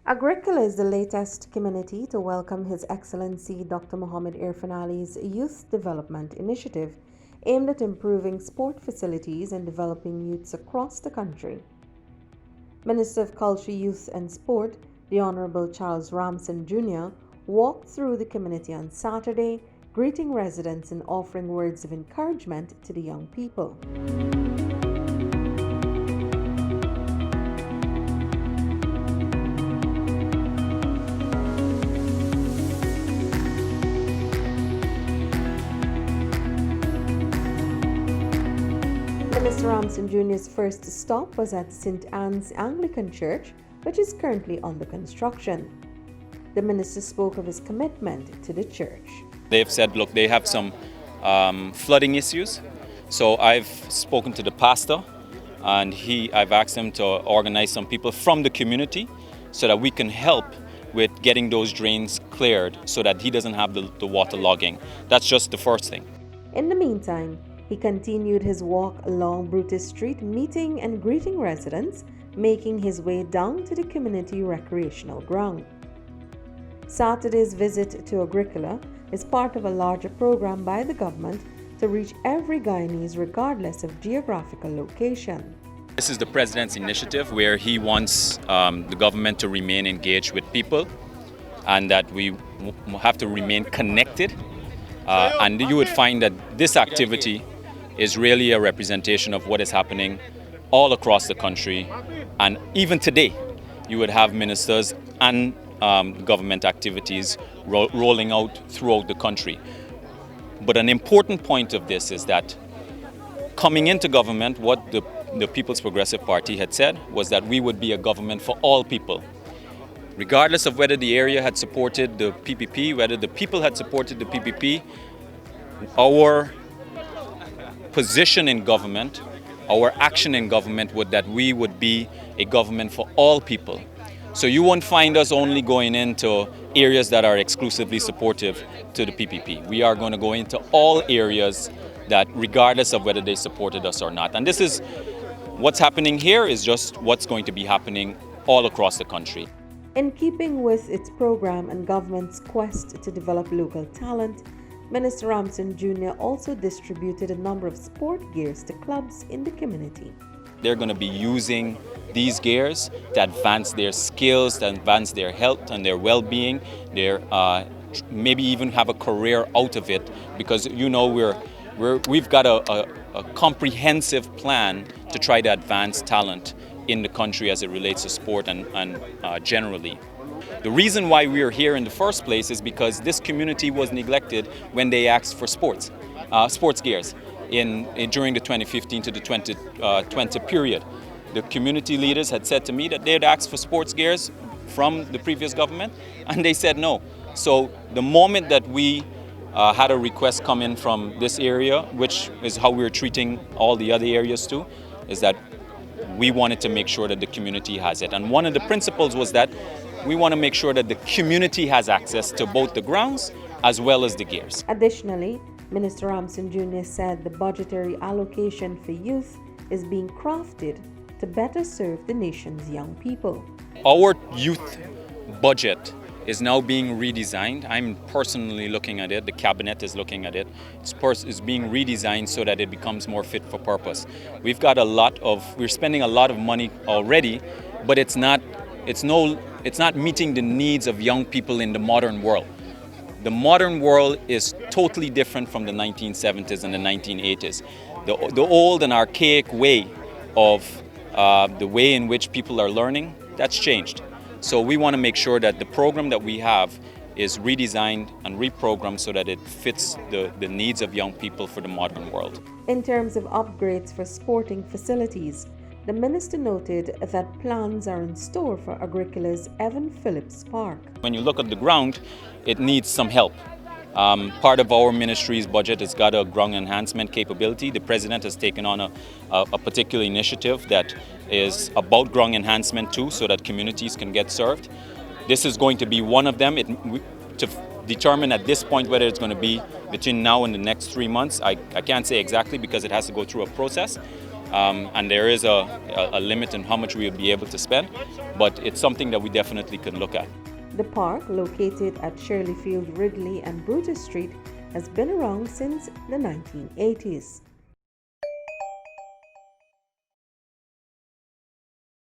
Agricola is the latest community to welcome His Excellency Dr. Mohammed Irfan Ali's Youth Development Initiative aimed at improving sport facilities and developing youths across the country. Minister of Culture, Youth and Sport, the Honorable Charles Ramson Jr., walked through the community on Saturday, greeting residents and offering words of encouragement to the young people. Minister Ramson Jr.'s first stop was at St. Anne's Anglican Church, which is currently under construction. The minister spoke of his commitment to the church. They've said, look, they have some flooding issues. So I've spoken to the pastor and I've asked him to organize some people from the community so that we can help with getting those drains cleared so that he doesn't have the water logging. That's just the first thing. In the meantime, he continued his walk along Brutus Street, meeting and greeting residents, making his way down to the community recreational ground. Saturday's visit to Agricola is part of a larger program by the government to reach every Guyanese regardless of geographical location. This is the President's initiative where he wants the government to remain engaged with people and that we have to remain connected. And you would find that this activity is really a representation of what is happening all across the country. And even today, you would have ministers and government activities rolling out throughout the country. But an important point of this is that coming into government, what the People's Progressive Party had said was that we would be a government for all people. Regardless of whether the area had supported the PPP, whether the people had supported the PPP, our position in government, our action in government would that we would be a government for all people. So you won't find us only going into areas that are exclusively supportive to the PPP. We are going to go into all areas that regardless of whether they supported us or not. And this is what's happening here is just what's going to be happening all across the country. In keeping with its program and government's quest to develop local talent, Minister Ramson Jr. also distributed a number of sport gears to clubs in the community. They're going to be using these gears to advance their skills, to advance their health and their well-being, maybe even have a career out of it, because you know we've got a comprehensive plan to try to advance talent in the country as it relates to sport and generally. The reason why we are here in the first place is because this community was neglected when they asked for sports gears during the 2015 to the 2020 period. The community leaders had said to me that they had asked for sports gears from the previous government, and they said no. So the moment that we had a request come in from this area, which is how we're treating all the other areas too, is that we wanted to make sure that the community has it. And one of the principles was that we want to make sure that the community has access to both the grounds as well as the gears. Additionally, Minister Ramson Jr. said the budgetary allocation for youth is being crafted to better serve the nation's young people. Our youth budget is now being redesigned. I'm personally looking at it. The cabinet is looking at it. It's being redesigned so that it becomes more fit for purpose. We're spending a lot of money already, but it's not meeting the needs of young people in the modern world. The modern world is totally different from the 1970s and the 1980s. The old and archaic way of the way in which people are learning, that's changed. So we want to make sure that the program that we have is redesigned and reprogrammed so that it fits the needs of young people for the modern world. In terms of upgrades for sporting facilities, the minister noted that plans are in store for Agricola's Evan Phillips Park. When you look at the ground, it needs some help. Part of our ministry's budget has got a ground enhancement capability. The president has taken on a particular initiative that is about ground enhancement too, so that communities can get served. This is going to be one of them. To determine at this point whether it's going to be between now and the next 3 months, I can't say exactly because it has to go through a process. and there is a limit on how much we would be able to spend, but it's something that we definitely could look at. The park, located at Shirley Field, Ridley, and Brutus Street, has been around since the 1980s.